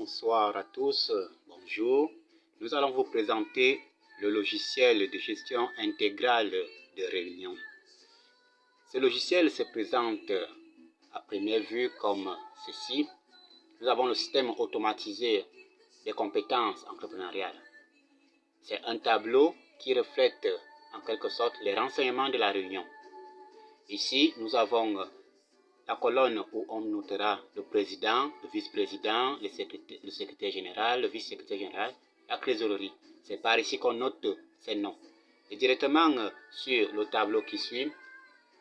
Bonsoir à tous, bonjour. Nous allons vous présenter le logiciel de gestion intégrale de réunion. Ce logiciel se présente à première vue comme ceci. Nous avons le système automatisé des compétences entrepreneuriales. C'est un tableau qui reflète en quelque sorte les renseignements de la réunion. Ici, nous avons la colonne où on notera le président, le vice-président, le secrétaire général, le vice-secrétaire général, la trésorerie. C'est par ici qu'on note ces noms. Et directement sur le tableau qui suit,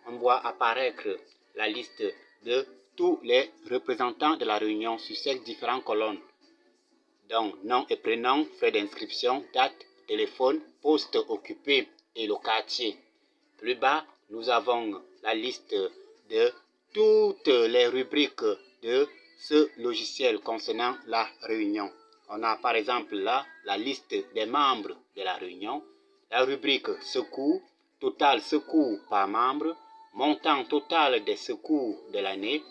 on voit apparaître la liste de tous les représentants de la réunion sur ces différentes colonnes. Donc, nom et prénom, frais d'inscription, date, téléphone, poste occupé et le quartier. Plus bas, nous avons la liste de toutes les rubriques de ce logiciel concernant la réunion. On a par exemple là la liste des membres de la réunion, la rubrique secours, total secours par membre, montant total des secours de l'année,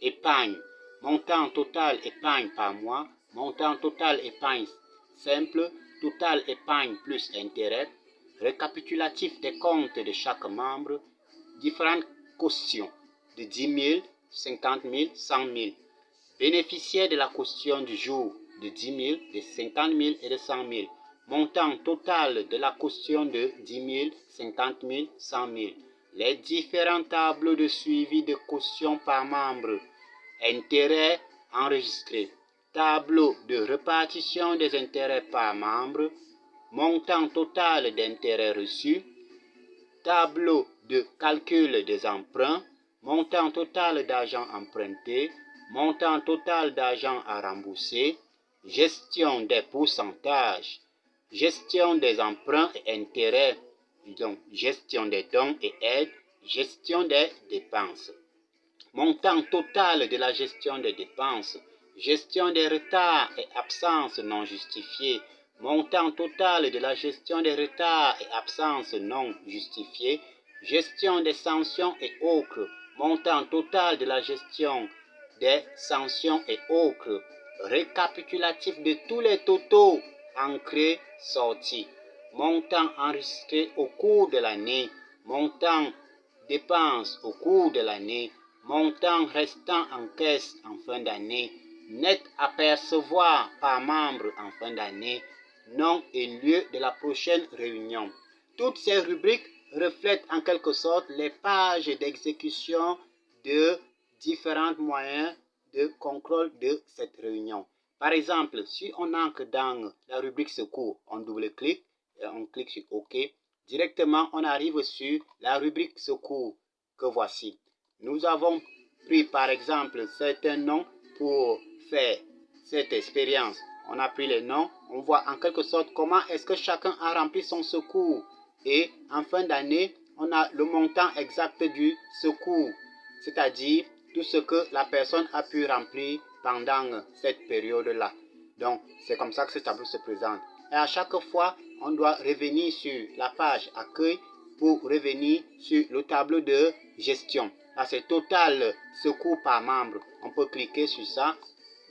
épargne, montant total épargne par mois, montant total épargne simple, total épargne plus intérêt, récapitulatif des comptes de chaque membre, différentes cautions de 10 000, 50 000, 100 000. Bénéficiaire de la caution du jour de 10 000, de 50 000 et de 100 000. Montant total de la caution de 10 000, 50 000, 100 000. Les différents tableaux de suivi de caution par membre. Intérêts enregistrés. Tableau de répartition des intérêts par membre. Montant total d'intérêts reçus. Tableau de calcul des emprunts. Montant total d'argent emprunté. Montant total d'argent à rembourser. Gestion des pourcentages. Gestion des emprunts et intérêts. Donc, gestion des dons et aides. Gestion des dépenses. Montant total de la gestion des dépenses. Gestion des retards et absences non justifiées. Montant total de la gestion des retards et absences non justifiées. Gestion des sanctions et autres. Montant total de la gestion des sanctions et autres. Récapitulatif de tous les totaux entrés, sortis. Montant enregistré au cours de l'année. Montant dépenses au cours de l'année. Montant restant en caisse en fin d'année. Net à percevoir par membre en fin d'année. Nom et lieu de la prochaine réunion. Toutes ces rubriques reflètent en quelque sorte les pages d'exécution de différents moyens de contrôle de cette réunion. Par exemple, si on entre dans la rubrique secours, on double-clique et on clique sur OK. Directement, on arrive sur la rubrique secours que voici. Nous avons pris par exemple certains noms pour faire cette expérience. On a pris les noms, on voit en quelque sorte comment est-ce que chacun a rempli son secours. Et en fin d'année, on a le montant exact du secours, c'est-à-dire tout ce que la personne a pu remplir pendant cette période-là. Donc, c'est comme ça que ce tableau se présente. Et à chaque fois, on doit revenir sur la page accueil pour revenir sur le tableau de gestion. Là, c'est total secours par membre. On peut cliquer sur ça.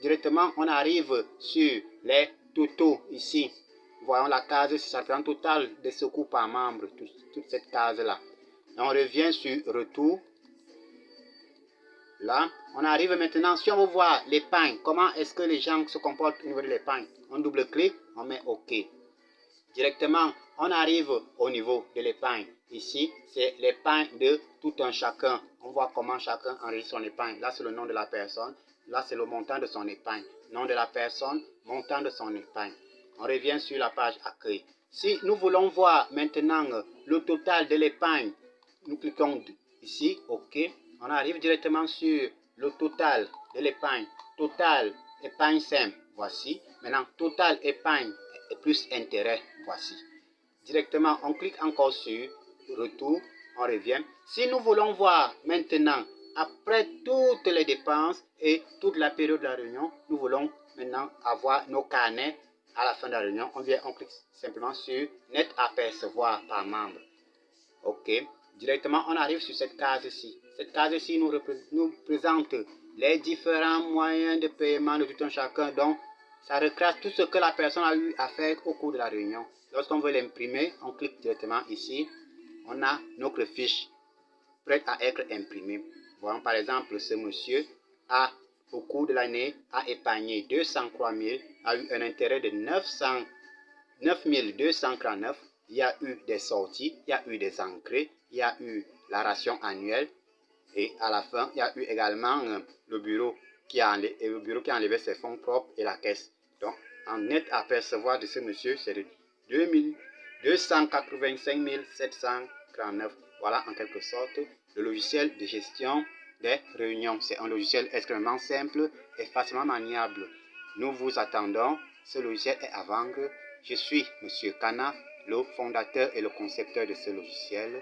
Directement, on arrive sur les totaux ici. Voyons la case, ça représente total des secours par membre, toute cette case-là. On revient sur retour. Là, on arrive maintenant, si on veut voir l'épargne, comment est-ce que les gens se comportent au niveau de l'épargne. On double-clique, on met OK. Directement, on arrive au niveau de l'épargne. Ici, c'est l'épargne de tout un chacun. On voit comment chacun enregistre son épargne. Là, c'est le nom de la personne. Là, c'est le montant de son épargne. Nom de la personne, montant de son épargne. On revient sur la page accueil. Si nous voulons voir maintenant le total de l'épargne, nous cliquons ici, OK. On arrive directement sur le total de l'épargne. Total épargne simple, voici. Maintenant, total épargne et plus intérêt, voici. Directement, on clique encore sur retour, on revient. Si nous voulons voir maintenant, après toutes les dépenses et toute la période de la réunion, nous voulons maintenant avoir nos carnets à la fin de la réunion. On clique simplement sur net à percevoir par membre. OK. Directement, on arrive sur cette case-ci. Cette case-ci nous présente les différents moyens de paiement de tout un chacun, donc Ça recrasse tout ce que la personne a eu à faire au cours de la réunion. Lorsqu'on veut l'imprimer, on clique directement ici. On a notre fiche prête à être imprimée. Voyons par exemple, ce monsieur a, au cours de l'année, a épargné 203 000, a eu un intérêt de 9 239. Il y a eu des sorties, il y a eu des entrées, il y a eu la ration annuelle et à la fin, il y a eu également le bureau qui a enlevé ses fonds propres et la caisse. Donc, en net à percevoir de ce monsieur, c'est de 285 739. Voilà en quelque sorte le logiciel de gestion des réunions. C'est un logiciel extrêmement simple et facilement maniable. Nous vous attendons. Ce logiciel est à vendre. Je suis M. Kana, le fondateur et le concepteur de ce logiciel.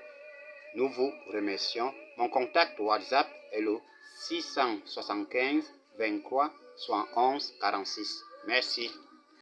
Nous vous remercions. Mon contact WhatsApp est le 675 23 71 46. Merci.